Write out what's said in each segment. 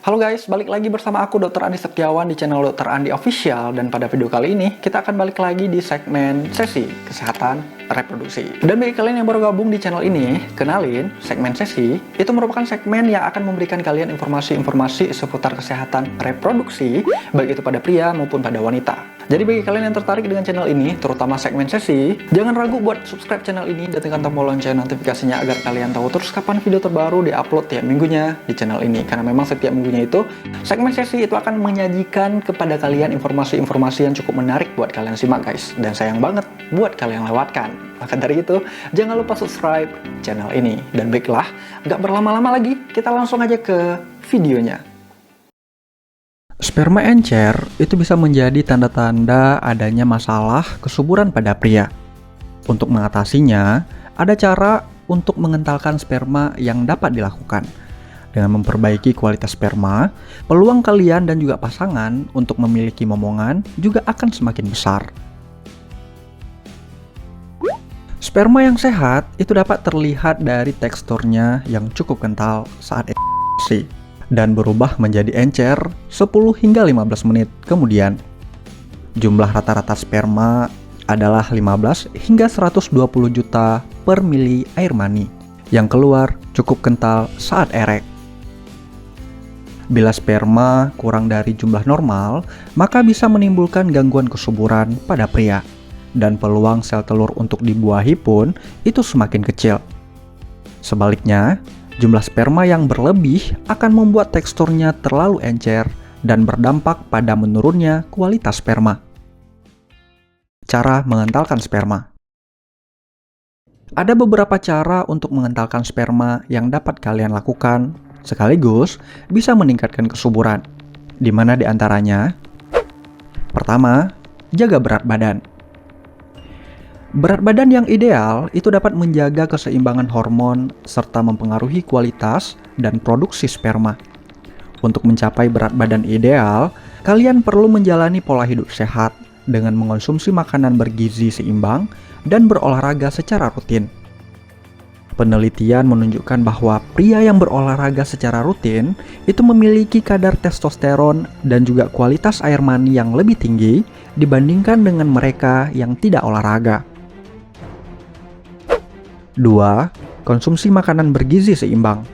Halo guys, balik lagi bersama aku Dr. Andi Setiawan di channel Dr. Andi Official. Dan pada video kali ini, kita akan balik lagi di segmen sesi kesehatan reproduksi. Dan bagi kalian yang baru gabung di channel ini, kenalin, segmen sesi itu merupakan segmen yang akan memberikan kalian informasi-informasi seputar kesehatan reproduksi, baik itu pada pria maupun pada wanita. Jadi bagi kalian yang tertarik dengan channel ini, terutama segmen sesi, jangan ragu buat subscribe channel ini dan tekan tombol lonceng notifikasinya agar kalian tahu terus kapan video terbaru diupload tiap minggunya di channel ini. Karena memang setiap minggunya itu, segmen sesi itu akan menyajikan kepada kalian informasi-informasi yang cukup menarik buat kalian simak guys. Dan sayang banget buat kalian lewatkan. Maka dari itu, jangan lupa subscribe channel ini. Dan baiklah, nggak berlama-lama lagi, kita langsung aja ke videonya. Sperma encer itu bisa menjadi tanda-tanda adanya masalah kesuburan pada pria. Untuk mengatasinya, ada cara untuk mengentalkan sperma yang dapat dilakukan. Dengan memperbaiki kualitas sperma, peluang kalian dan juga pasangan untuk memiliki momongan juga akan semakin besar. Sperma yang sehat itu dapat terlihat dari teksturnya yang cukup kental saat ejakulasi dan berubah menjadi encer 10 hingga 15 menit kemudian. Jumlah rata-rata sperma adalah 15 hingga 120 juta per mili air mani yang keluar cukup kental saat erek. Bila sperma kurang dari jumlah normal, maka bisa menimbulkan gangguan kesuburan pada pria, dan peluang sel telur untuk dibuahi pun itu semakin kecil. Sebaliknya, jumlah sperma yang berlebih akan membuat teksturnya terlalu encer dan berdampak pada menurunnya kualitas sperma. Cara mengentalkan sperma. Ada beberapa cara untuk mengentalkan sperma yang dapat kalian lakukan, sekaligus bisa meningkatkan kesuburan. Di mana di antaranya? Pertama, jaga berat badan. Berat badan yang ideal itu dapat menjaga keseimbangan hormon serta mempengaruhi kualitas dan produksi sperma. Untuk mencapai berat badan ideal, kalian perlu menjalani pola hidup sehat dengan mengonsumsi makanan bergizi seimbang dan berolahraga secara rutin. Penelitian menunjukkan bahwa pria yang berolahraga secara rutin itu memiliki kadar testosteron dan juga kualitas air mani yang lebih tinggi dibandingkan dengan mereka yang tidak olahraga. 2. Konsumsi makanan bergizi seimbang.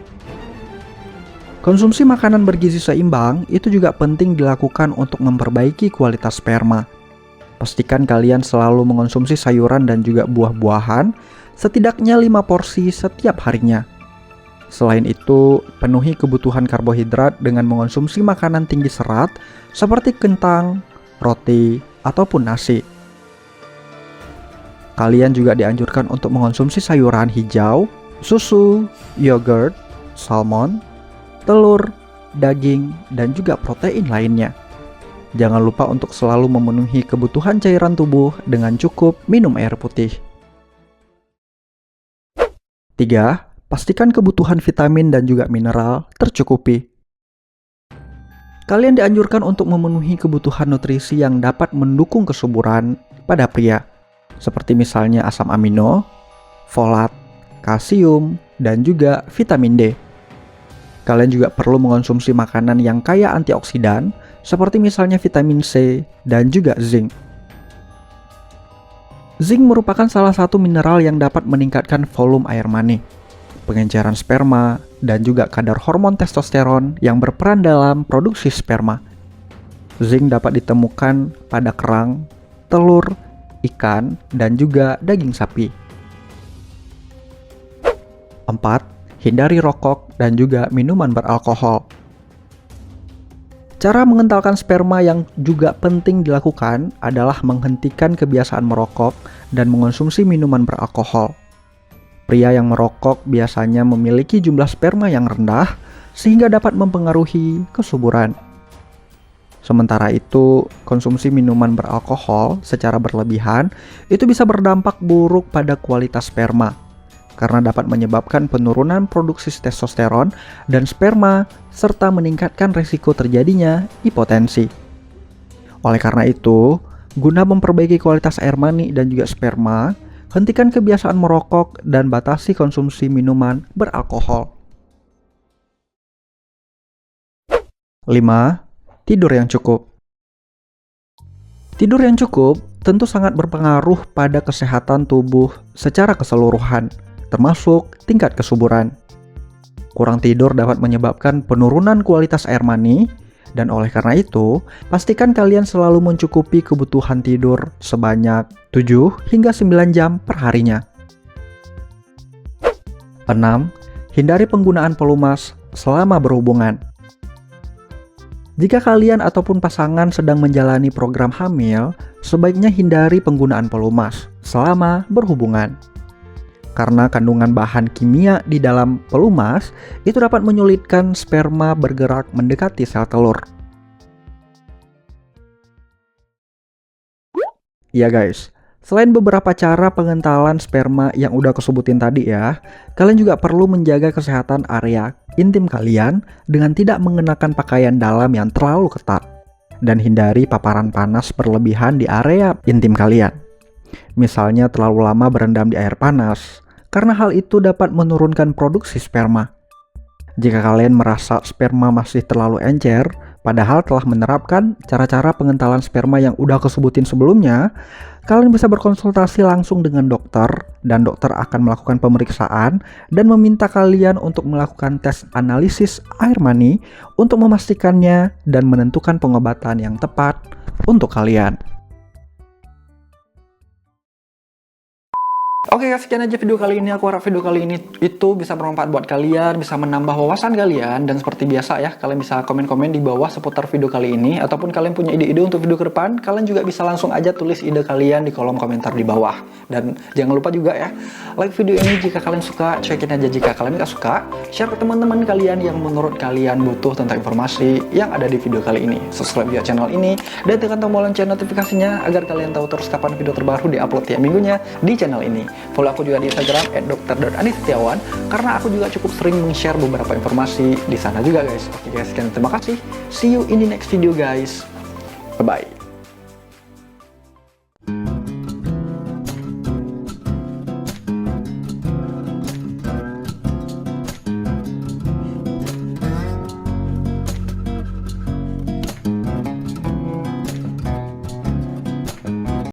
Konsumsi makanan bergizi seimbang itu juga penting dilakukan untuk memperbaiki kualitas sperma. Pastikan kalian selalu mengonsumsi sayuran dan juga buah-buahan setidaknya 5 porsi setiap harinya. Selain itu, penuhi kebutuhan karbohidrat dengan mengonsumsi makanan tinggi serat seperti kentang, roti, ataupun nasi. Kalian juga dianjurkan untuk mengonsumsi sayuran hijau, susu, yogurt, salmon, telur, daging, dan juga protein lainnya. Jangan lupa untuk selalu memenuhi kebutuhan cairan tubuh dengan cukup minum air putih. 3. Pastikan kebutuhan vitamin dan juga mineral tercukupi. Kalian dianjurkan untuk memenuhi kebutuhan nutrisi yang dapat mendukung kesuburan pada pria, seperti misalnya asam amino, folat, kalsium, dan juga vitamin D. Kalian juga perlu mengonsumsi makanan yang kaya antioksidan, seperti misalnya vitamin C dan juga zinc. Zinc merupakan salah satu mineral yang dapat meningkatkan volume air mani, pengenceran sperma, dan juga kadar hormon testosteron yang berperan dalam produksi sperma. Zinc dapat ditemukan pada kerang, telur, ikan, dan juga daging sapi. 4. Hindari rokok dan juga minuman beralkohol. Cara mengentalkan sperma yang juga penting dilakukan adalah menghentikan kebiasaan merokok dan mengonsumsi minuman beralkohol. Pria yang merokok biasanya memiliki jumlah sperma yang rendah sehingga dapat mempengaruhi kesuburan. Sementara itu, konsumsi minuman beralkohol secara berlebihan itu bisa berdampak buruk pada kualitas sperma karena dapat menyebabkan penurunan produksi testosteron dan sperma serta meningkatkan risiko terjadinya hipotensi. Oleh karena itu, guna memperbaiki kualitas air mani dan juga sperma, hentikan kebiasaan merokok dan batasi konsumsi minuman beralkohol. 5. Tidur yang cukup. Tidur yang cukup tentu sangat berpengaruh pada kesehatan tubuh secara keseluruhan, termasuk tingkat kesuburan. Kurang tidur dapat menyebabkan penurunan kualitas air mani, dan oleh karena itu, pastikan kalian selalu mencukupi kebutuhan tidur sebanyak 7 hingga 9 jam per harinya. 6. Hindari penggunaan pelumas selama berhubungan. Jika kalian ataupun pasangan sedang menjalani program hamil, sebaiknya hindari penggunaan pelumas selama berhubungan. Karena kandungan bahan kimia di dalam pelumas itu dapat menyulitkan sperma bergerak mendekati sel telur. Ya guys, selain beberapa cara pengentalan sperma yang udah aku sebutin tadi ya, kalian juga perlu menjaga kesehatan area intim kalian dengan tidak mengenakan pakaian dalam yang terlalu ketat dan hindari paparan panas berlebihan di area intim kalian. Misalnya terlalu lama berendam di air panas, karena hal itu dapat menurunkan produksi sperma. Jika kalian merasa sperma masih terlalu encer, padahal telah menerapkan cara-cara pengentalan sperma yang udah aku sebutin sebelumnya, kalian bisa berkonsultasi langsung dengan dokter, dan dokter akan melakukan pemeriksaan dan meminta kalian untuk melakukan tes analisis air mani untuk memastikannya dan menentukan pengobatan yang tepat untuk kalian. Oke guys, sekian aja video kali ini. Aku harap video kali ini itu bisa bermanfaat buat kalian, bisa menambah wawasan kalian, dan seperti biasa ya, kalian bisa komen-komen di bawah seputar video kali ini, ataupun kalian punya ide-ide untuk video ke depan, kalian juga bisa langsung aja tulis ide kalian di kolom komentar di bawah. Dan jangan lupa juga ya, like video ini jika kalian suka, cekin aja jika kalian nggak suka, share ke teman-teman kalian yang menurut kalian butuh tentang informasi yang ada di video kali ini. Subscribe juga channel ini, dan tekan tombol lonceng notifikasinya agar kalian tahu terus kapan video terbaru diupload tiap minggunya di channel ini. Follow aku juga di Instagram @dr.andi_setiawan karena aku juga cukup sering meng-share beberapa informasi di sana juga guys. Oke guys, sekian terima kasih. See you in the next video guys. Bye bye.